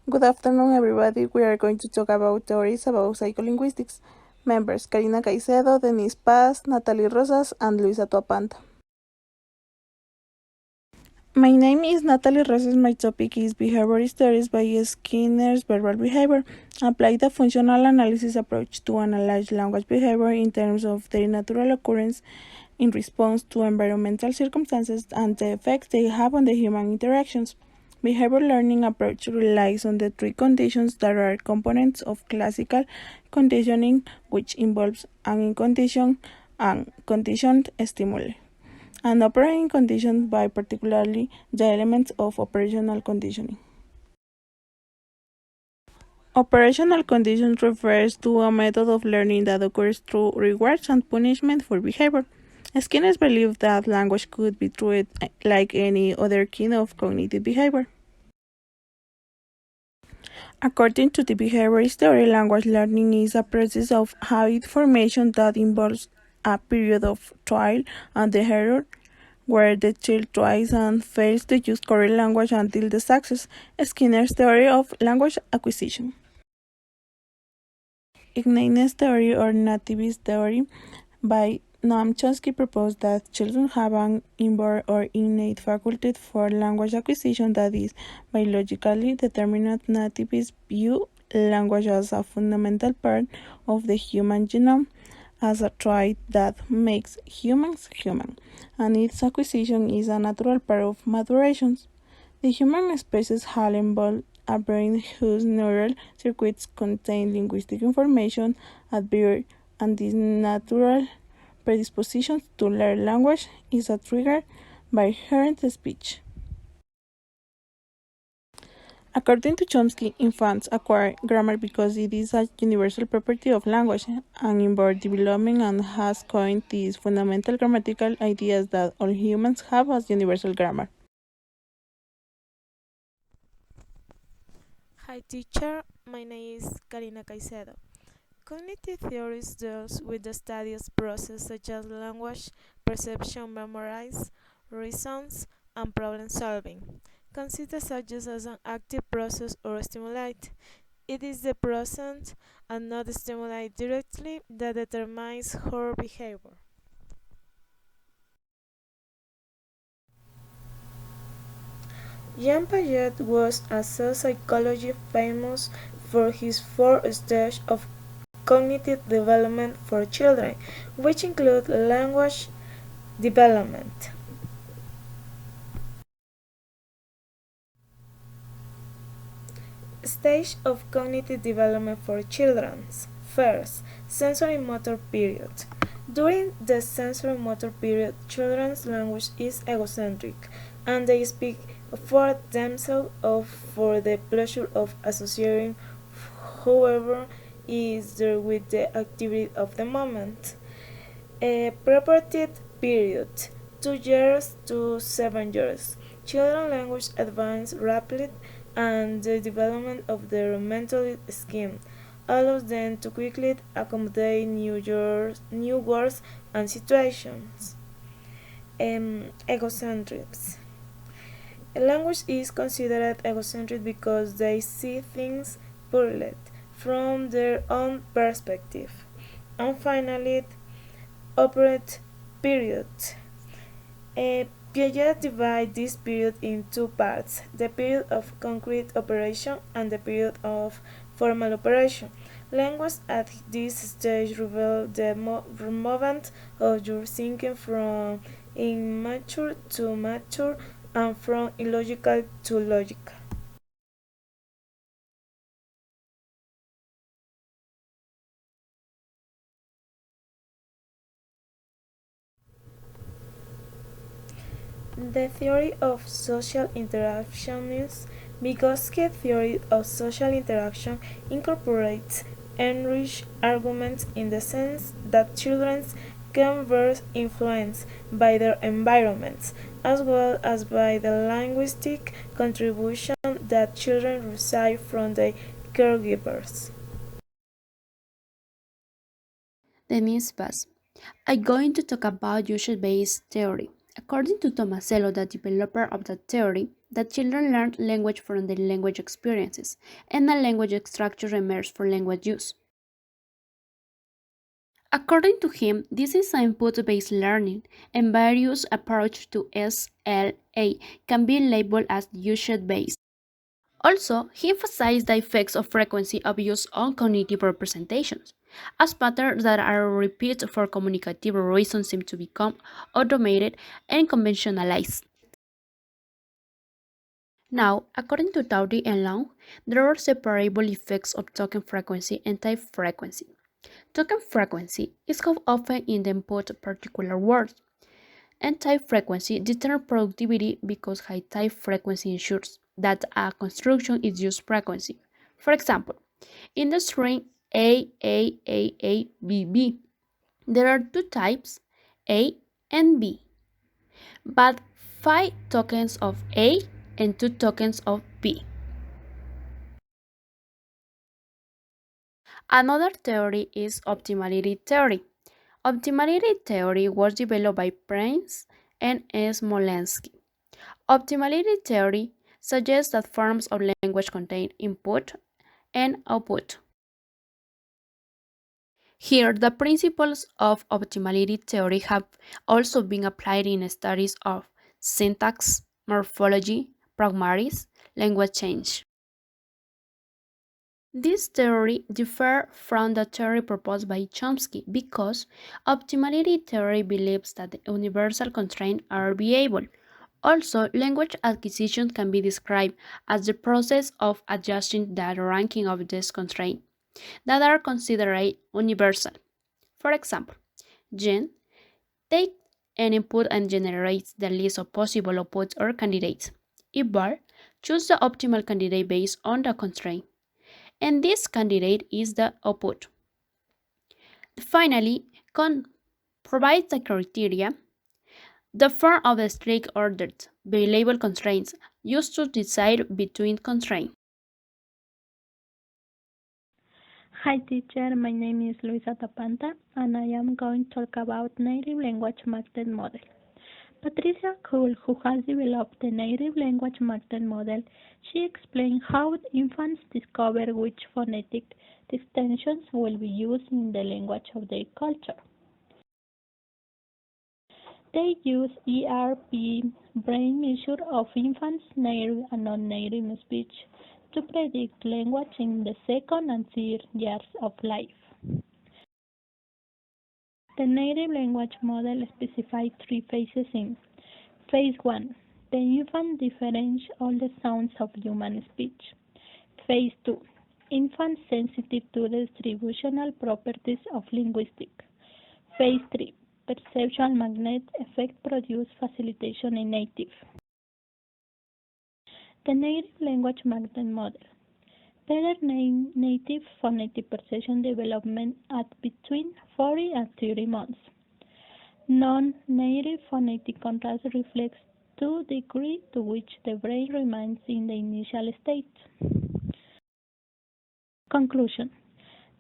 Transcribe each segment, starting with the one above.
Good afternoon, everybody. We are going to talk about theories about psycholinguistics. Members Karina Caicedo, Denise Paz, Natalie Rosas, and Luisa Tuapanta. My name is Natalie Rosas. My topic is Behavior Studies by Skinner's Verbal Behavior. Apply the functional analysis approach to analyze language behavior in terms of their natural occurrence in response to environmental circumstances and the effects they have on the human interactions. Behavior learning approach relies on the three conditions that are components of classical conditioning, which involves an unconditioned and conditioned stimuli, and operating conditions by particularly the elements of operational conditioning. Operational conditions refers to a method of learning that occurs through rewards and punishment for behavior. Skinner believes that language could be treated like any other kind of cognitive behavior. According to the behavior theory, language learning is a process of habit formation that involves a period of trial and error where the child tries and fails to use correct language until the success. Skinner's theory of language acquisition. Ignatius theory or nativist theory by Noam Chomsky proposed that children have an inborn or innate faculty for language acquisition that is biologically determined. Nativists view language as a fundamental part of the human genome, as a trait that makes humans human, and its acquisition is a natural part of maturation. The human species has evolved a brain whose neural circuits contain linguistic information at birth, and this natural predisposition to learn language is a trigger by hearing speech. According to Chomsky, infants acquire grammar because it is a universal property of language and inborn development, and has coined these fundamental grammatical ideas that all humans have as universal grammar. Hi teacher, my name is Karina Caicedo. Cognitive theories deals with the studies process such as language, perception, memorize, reasons, and problem solving. Consider subjects as an active process or stimulate. It is the process and not the stimuli directly that determines her behavior. Jean Piaget was a sociologist famous for his four stages of cognitive development for children, which include language development. Stage of cognitive development for children. First, sensory motor period. During the sensory motor period, children's language is egocentric, and they speak for themselves or for the pleasure of associating whoever is there with the activity of the moment. A property period 2 years to 7 years. Children language advance rapidly, and the development of their mental scheme allows them to quickly accommodate new words and situations. Egocentrics. A language is considered egocentric because they see things purely from their own perspective. And finally, operate period. Piaget divides this period in two parts: the period of concrete operation and the period of formal operation. Language at this stage reveals the movement of your thinking from immature to mature and from illogical to logical. The theory of social interaction is Vygotsky's theory of social interaction incorporates enriched arguments in the sense that children can be influenced by their environments as well as by the linguistic contribution that children receive from their caregivers. Denise Paz. I'm going to talk about usage-based theory. According to Tomasello, the developer of the theory, that children learn language from their language experiences, and a language structure emerges for language use. According to him, this is input-based learning, and various approaches to SLA can be labeled as usage-based. Also, he emphasized the effects of frequency of use on cognitive representations, as patterns that are repeated for communicative reasons seem to become automated and conventionalized. Now, according to Taudy and Long, there are separable effects of token frequency and type frequency. Token frequency is how often in the input particular words, and type frequency determines productivity because high type frequency ensures that a construction is used frequency. For example, in the string AAAABB, there are two types, A and B, but 5 tokens of A and 2 tokens of B. Another theory is optimality theory. Optimality theory was developed by Prince and Smolensky. Optimality theory suggests that forms of language contain input and output. Here, the principles of optimality theory have also been applied in studies of syntax, morphology, pragmatics, language change. This theory differs from the theory proposed by Chomsky because optimality theory believes that the universal constraints are viable. Also, language acquisition can be described as the process of adjusting the ranking of these constraints that are considered universal. For example, Jen takes an input and generates the list of possible outputs or candidates. Ibar chooses the optimal candidate based on the constraint, and this candidate is the output. Finally, Con provides the criteria, the form of the strict ordered variable constraints used to decide between constraints. Hi teacher, my name is Luisa Tapanta and I am going to talk about native language magnet model. Patricia Kuhl, who has developed the native language magnet model, she explained how infants discover which phonetic distinctions will be used in the language of their culture. They use ERP brain measure of infants' native and non-native speech to predict language in the second and third years of life. The native language model specifies 3 phases in Phase 1. The infant differentiates all the sounds of human speech. Phase 2. Infants sensitive to the distributional properties of linguistics. Phase 3. Perceptual magnet effect produce facilitation in native. The native language magnet model. Better native phonetic perception development at between 40 and 30 months. Non-native phonetic contrast reflects the degree to which the brain remains in the initial state. Conclusion.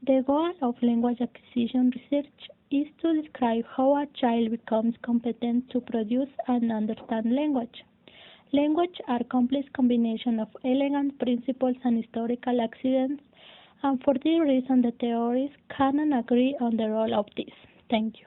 The goal of language acquisition research is to describe how a child becomes competent to produce and understand language. Language are complex combination of elegant principles and historical accidents, and for this reason the theories cannot agree on the role of this. Thank you.